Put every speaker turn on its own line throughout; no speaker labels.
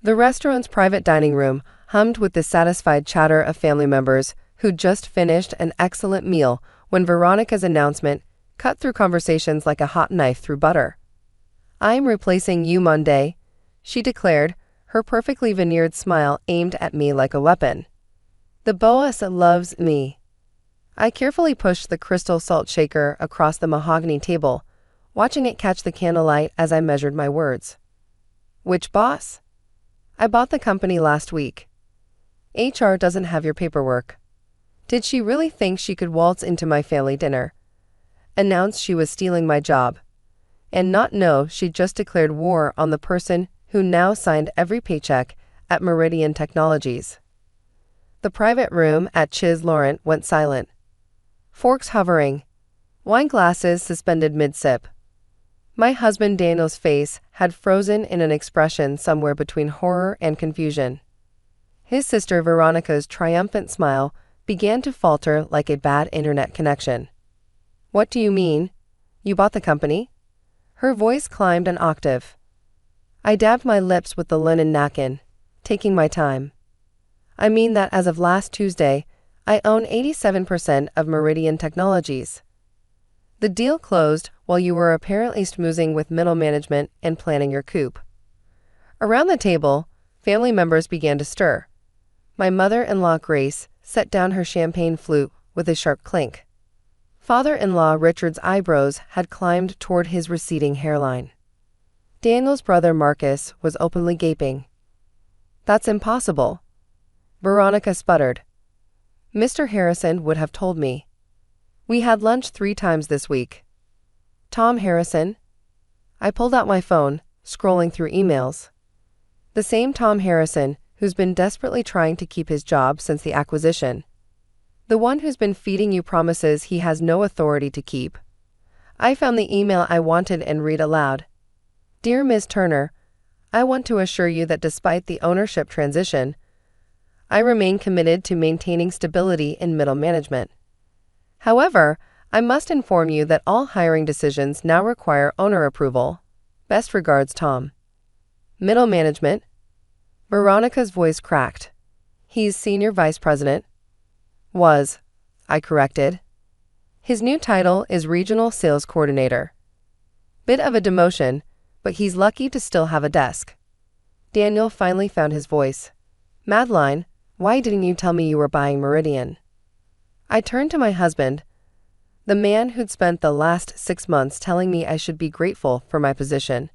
The restaurant's private dining room hummed with the satisfied chatter of family members who'd just finished an excellent meal when Veronica's announcement cut through conversations like a hot knife through butter. "I'm replacing you Monday," she declared, her perfectly veneered smile aimed at me like a weapon. "The boss loves me." I carefully pushed the crystal salt shaker across the mahogany table, watching it catch the candlelight as I measured my words. "Which boss?" "I bought the company last week. HR doesn't have your paperwork." Did she really think she could waltz into my family dinner, announce she was stealing my job, and not know she'd just declared war on the person who now signed every paycheck at Meridian Technologies? The private room at Chiz Laurent went silent. Forks hovering, wine glasses suspended mid-sip. My husband Daniel's face had frozen in an expression somewhere between horror and confusion. His sister Veronica's triumphant smile began to falter like a bad internet connection. "What do you mean? You bought the company?" Her voice climbed an octave. I dabbed my lips with the linen napkin, taking my time. "I mean that as of last Tuesday, I own 87% of Meridian Technologies. The deal closed while you were apparently schmoozing with middle management and planning your coup." Around the table, family members began to stir. My mother-in-law Grace set down her champagne flute with a sharp clink. Father-in-law Richard's eyebrows had climbed toward his receding hairline. Daniel's brother Marcus was openly gaping. "That's impossible," Veronica sputtered. "Mr. Harrison would have told me. We had lunch 3 times this week." "Tom Harrison?" I pulled out my phone, scrolling through emails. The same Tom Harrison who's been desperately trying to keep his job since the acquisition. The one who's been feeding you promises he has no authority to keep. I found the email I wanted and read aloud. "Dear Ms. Turner, I want to assure you that despite the ownership transition, I remain committed to maintaining stability in middle management. However, I must inform you that all hiring decisions now require owner approval. Best regards, Tom." "Middle management?" Veronica's voice cracked. "He's senior vice president." "Was," I corrected. "His new title is regional sales coordinator. Bit of a demotion, but he's lucky to still have a desk." Daniel finally found his voice. "Madeline, why didn't you tell me you were buying Meridian?" I turned to my husband, the man who'd spent the last 6 months telling me I should be grateful for my position,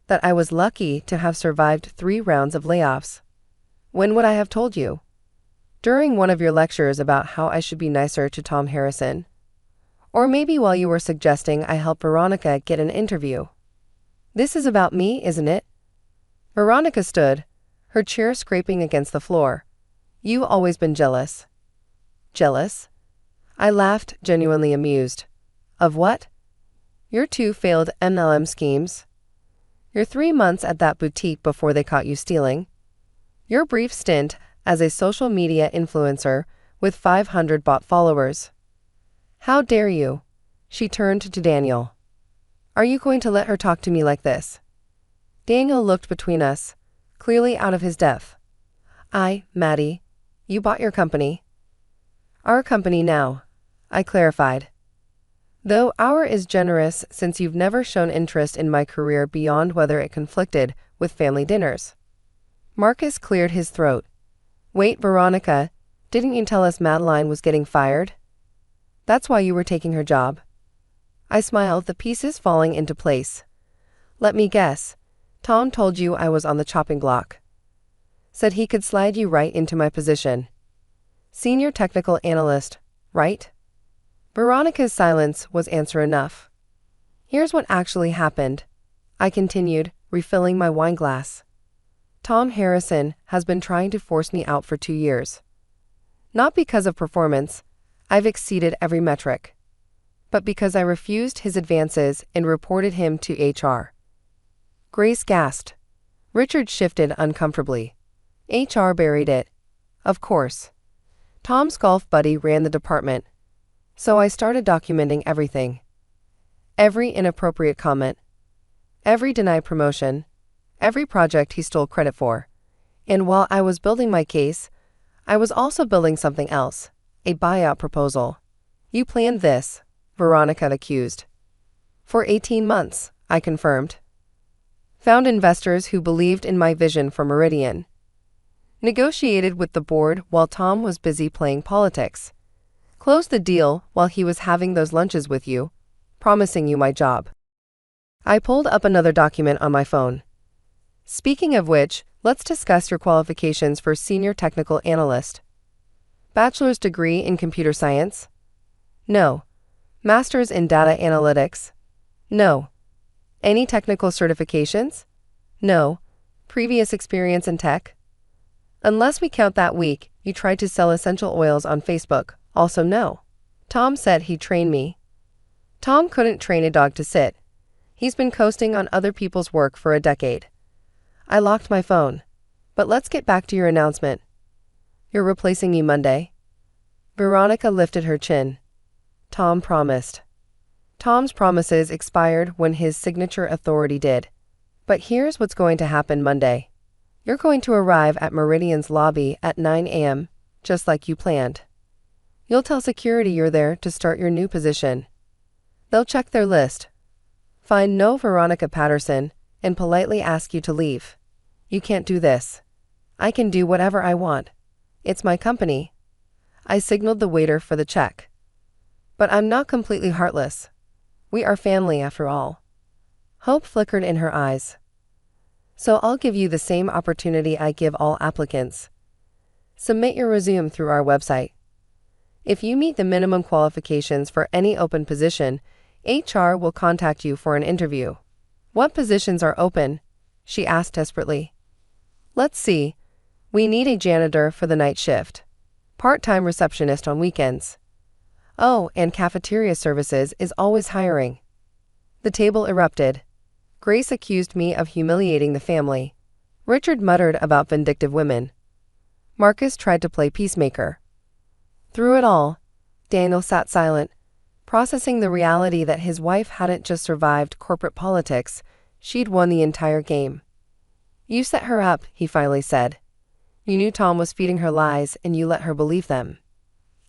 that I was lucky to have survived 3 rounds of layoffs. "When would I have told you?" "During one of your lectures about how I should be nicer to Tom Harrison. Or maybe while you were suggesting I help Veronica get an interview." "This is about me, isn't it?" Veronica stood, her chair scraping against the floor. "You've always been jealous." "Jealous?" I laughed, genuinely amused. "Of what?" "Your 2 failed MLM schemes. Your 3 months at that boutique before they caught you stealing. Your brief stint as a social media influencer with 500 bot followers." "How dare you?" She turned to Daniel. "Are you going to let her talk to me like this?" Daniel looked between us, clearly out of his depth. Maddie, you bought your company." "Our company now," I clarified. "Though our is generous since you've never shown interest in my career beyond whether it conflicted with family dinners." Marcus cleared his throat. "Wait, Veronica, didn't you tell us Madeline was getting fired? That's why you were taking her job?" I smiled, the pieces falling into place. "Let me guess. Tom told you I was on the chopping block. Said he could slide you right into my position. Senior technical analyst, right?" Veronica's silence was answer enough. "Here's what actually happened," I continued, refilling my wine glass. "Tom Harrison has been trying to force me out for 2 years. Not because of performance, I've exceeded every metric, but because I refused his advances and reported him to HR." Grace gasped. Richard shifted uncomfortably. "HR buried it. Of course. Tom's golf buddy ran the department. So I started documenting everything. Every inappropriate comment. Every denied promotion. every project he stole credit for. And while I was building my case, I was also building something else, a buyout proposal. You planned this, Veronica accused. For 18 months, I confirmed. Found investors who believed in my vision for Meridian. Negotiated with the board while Tom was busy playing politics. Closed the deal while he was having those lunches with you, promising you my job. I pulled up another document on my phone. Speaking of which, let's discuss your qualifications for Senior Technical Analyst. Bachelor's degree in Computer Science? No. Master's in Data Analytics? No. Any technical certifications? No. Previous experience in tech? Unless we count that week you tried to sell essential oils on Facebook, also no. Tom said he'd train me. Tom couldn't train a dog to sit. He's been coasting on other people's work for a decade. I locked my phone. But let's get back to your announcement. You're replacing me Monday? Veronica lifted her chin. Tom promised. Tom's promises expired when his signature authority did. But here's what's going to happen Monday. You're going to arrive at Meridian's lobby at 9 a.m., just like you planned. You'll tell security you're there to start your new position. They'll check their list, find no Veronica Patterson, and politely ask you to leave. You can't do this. I can do whatever I want. It's my company. I signaled the waiter for the check. But I'm not completely heartless. We are family after all. Hope flickered in her eyes. So I'll give you the same opportunity I give all applicants. Submit your resume through our website. If you meet the minimum qualifications for any open position, HR will contact you for an interview. What positions are open? She asked desperately. Let's see. We need a janitor for the night shift. Part-time receptionist on weekends. Oh, and cafeteria services is always hiring. The table erupted. Grace accused me of humiliating the family. Richard muttered about vindictive women. Marcus tried to play peacemaker. Through it all, Daniel sat silent, processing the reality that his wife hadn't just survived corporate politics, she'd won the entire game. You set her up, he finally said. You knew Tom was feeding her lies and you let her believe them.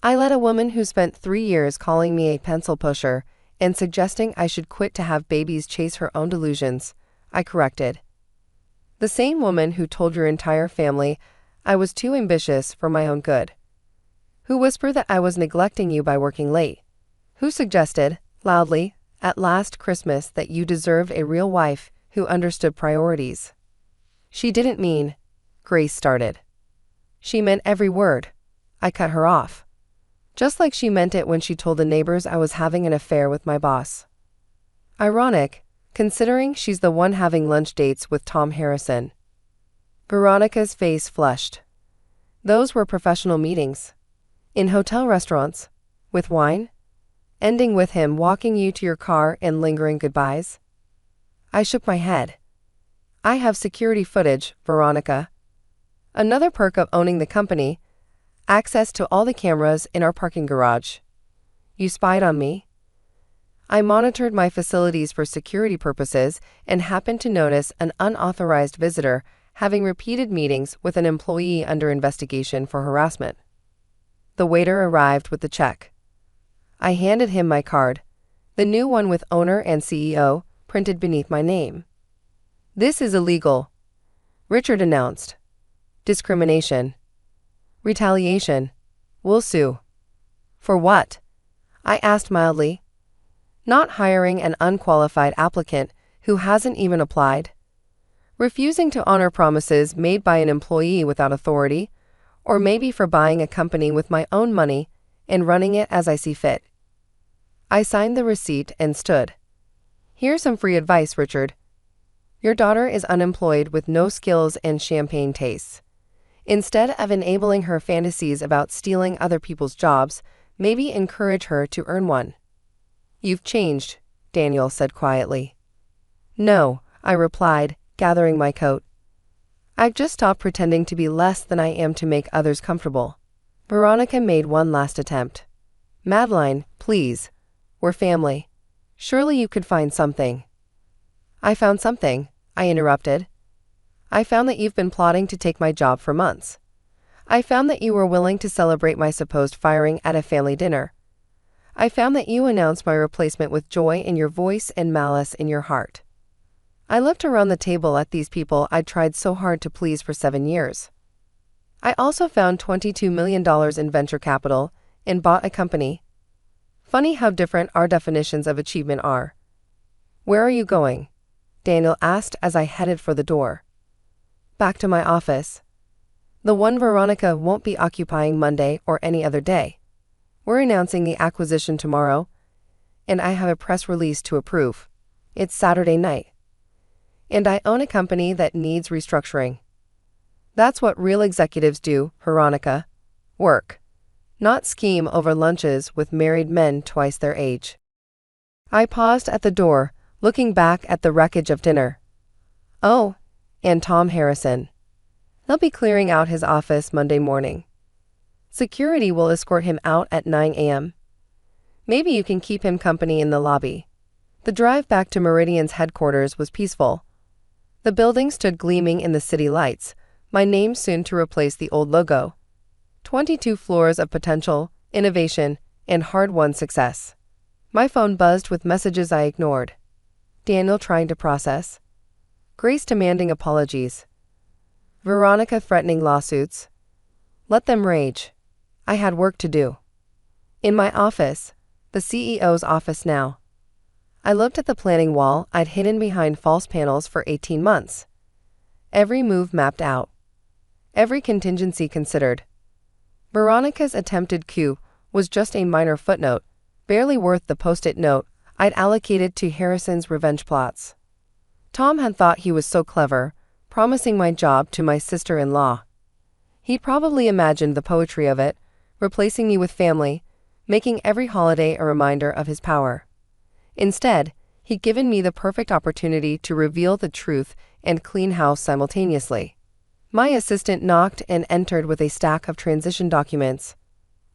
I let a woman who spent 3 years calling me a pencil pusher and suggesting I should quit to have babies chase her own delusions, I corrected. The same woman who told your entire family I was too ambitious for my own good. Who whispered that I was neglecting you by working late. Who suggested, loudly, at last Christmas that you deserved a real wife who understood priorities. She didn't mean, Grace started. She meant every word. I cut her off. Just like she meant it when she told the neighbors I was having an affair with my boss. Ironic, considering she's the one having lunch dates with Tom Harrison. Veronica's face flushed. Those were professional meetings. In hotel restaurants. With wine. Ending with him walking you to your car and lingering goodbyes. I shook my head. I have security footage, Veronica. Another perk of owning the company, access to all the cameras in our parking garage. You spied on me? I monitored my facilities for security purposes and happened to notice an unauthorized visitor having repeated meetings with an employee under investigation for harassment. The waiter arrived with the check. I handed him my card, the new one with owner and CEO printed beneath my name. This is illegal, Richard announced. Discrimination. Retaliation. We'll sue. For what? I asked mildly. Not hiring an unqualified applicant who hasn't even applied. Refusing to honor promises made by an employee without authority, or maybe for buying a company with my own money and running it as I see fit. I signed the receipt and stood. Here's some free advice, Richard. Your daughter is unemployed with no skills and champagne tastes. Instead of enabling her fantasies about stealing other people's jobs, maybe encourage her to earn one. You've changed, Daniel said quietly. No, I replied, gathering my coat. I've just stopped pretending to be less than I am to make others comfortable. Veronica made one last attempt. Madeline, please. We're family. Surely you could find something. I found something, I interrupted. I found that you've been plotting to take my job for months. I found that you were willing to celebrate my supposed firing at a family dinner. I found that you announced my replacement with joy in your voice and malice in your heart. I looked around the table at these people I'd tried so hard to please for 7 years. I also found $22 million in venture capital and bought a company. Funny how different our definitions of achievement are. Where are you going? Daniel asked as I headed for the door. Back to my office. The one Veronica won't be occupying Monday or any other day. We're announcing the acquisition tomorrow, and I have a press release to approve. It's Saturday night. And I own a company that needs restructuring. That's what real executives do, Veronica. Work. Not scheme over lunches with married men twice their age. I paused at the door, looking back at the wreckage of dinner. Oh, and Tom Harrison. He'll be clearing out his office Monday morning. Security will escort him out at 9 a.m. Maybe you can keep him company in the lobby. The drive back to Meridian's headquarters was peaceful. The building stood gleaming in the city lights, my name soon to replace the old logo. 22 floors of potential, innovation, and hard-won success. My phone buzzed with messages I ignored. Daniel trying to process. Grace demanding apologies. Veronica threatening lawsuits. Let them rage. I had work to do. In my office, the CEO's office now. I looked at the planning wall I'd hidden behind false panels for 18 months. Every move mapped out. Every contingency considered. Veronica's attempted coup was just a minor footnote, barely worth the post-it note I'd allocated to Harrison's revenge plots. Tom had thought he was so clever, promising my job to my sister-in-law. He'd probably imagined the poetry of it, replacing me with family, making every holiday a reminder of his power. Instead, he'd given me the perfect opportunity to reveal the truth and clean house simultaneously. My assistant knocked and entered with a stack of transition documents.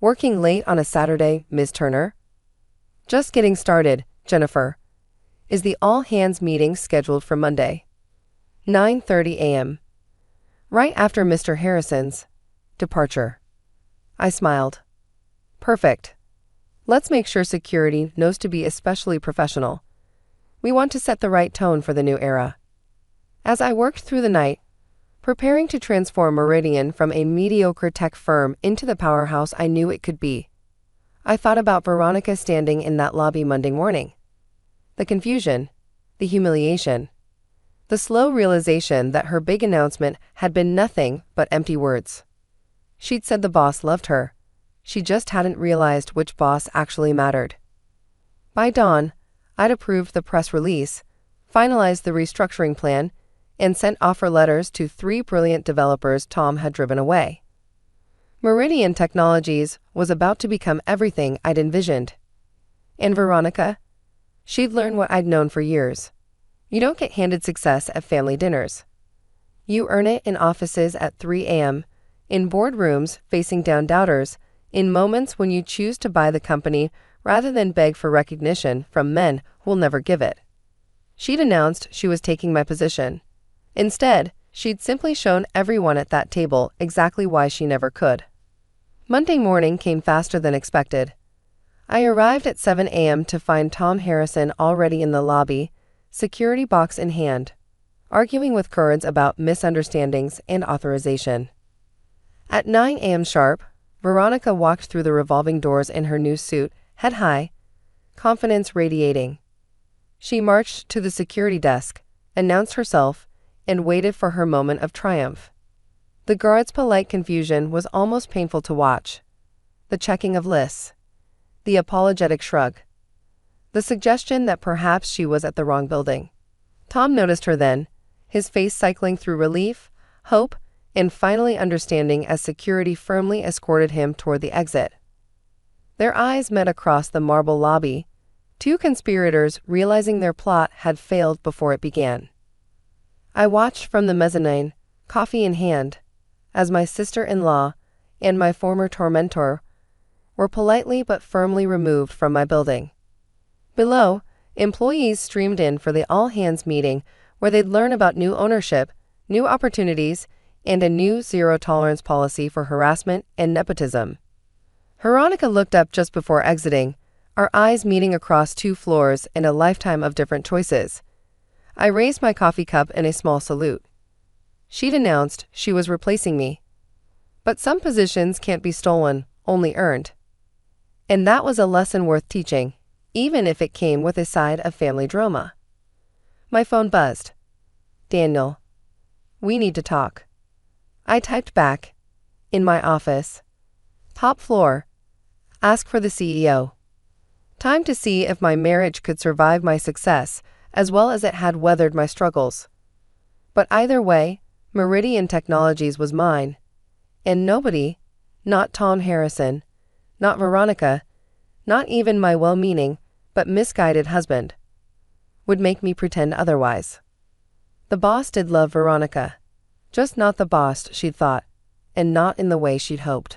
Working late on a Saturday, Ms. Turner? Just getting started, Jennifer. Is the all-hands meeting scheduled for Monday? 9:30 a.m. Right after Mr. Harrison's departure. I smiled. Perfect. Let's make sure security knows to be especially professional. We want to set the right tone for the new era. As I worked through the night, preparing to transform Meridian from a mediocre tech firm into the powerhouse I knew it could be, I thought about Veronica standing in that lobby Monday morning. The confusion, the humiliation, the slow realization that her big announcement had been nothing but empty words. She'd said the boss loved her. She just hadn't realized which boss actually mattered. By dawn, I'd approved the press release, finalized the restructuring plan, and sent offer letters to 3 brilliant developers Tom had driven away. Meridian Technologies was about to become everything I'd envisioned. And Veronica? She'd learned what I'd known for years. You don't get handed success at family dinners. You earn it in offices at 3 a.m., in boardrooms facing down doubters, in moments when you choose to buy the company rather than beg for recognition from men who'll never give it. She'd announced she was taking my position. Instead, she'd simply shown everyone at that table exactly why she never could. Monday morning came faster than expected. I arrived at 7 a.m. to find Tom Harrison already in the lobby, security box in hand, arguing with Kurds about misunderstandings and authorization. At 9 a.m. sharp, Veronica walked through the revolving doors in her new suit, head high, confidence radiating. She marched to the security desk, announced herself, and waited for her moment of triumph. The guard's polite confusion was almost painful to watch. The checking of lists. The apologetic shrug. The suggestion that perhaps she was at the wrong building. Tom noticed her then, his face cycling through relief, hope, and finally understanding as security firmly escorted him toward the exit. Their eyes met across the marble lobby, two conspirators realizing their plot had failed before it began. I watched from the mezzanine, coffee in hand, as my sister-in-law and my former tormentor were politely but firmly removed from my building. Below, employees streamed in for the all-hands meeting where they'd learn about new ownership, new opportunities, and a new zero-tolerance policy for harassment and nepotism. Veronica looked up just before exiting, our eyes meeting across 2 floors and a lifetime of different choices. I raised my coffee cup in a small salute. She'd announced she was replacing me. But some positions can't be stolen, only earned. And that was a lesson worth teaching, even if it came with a side of family drama. My phone buzzed. "Daniel, we need to talk." I typed back. "In my office. Top floor. Ask for the CEO." Time to see if my marriage could survive my success, as well as it had weathered my struggles. But either way, Meridian Technologies was mine. And nobody, not Tom Harrison, not Veronica, not even my well-meaning but misguided husband, would make me pretend otherwise. The boss did love Veronica, just not the boss she'd thought, and not in the way she'd hoped.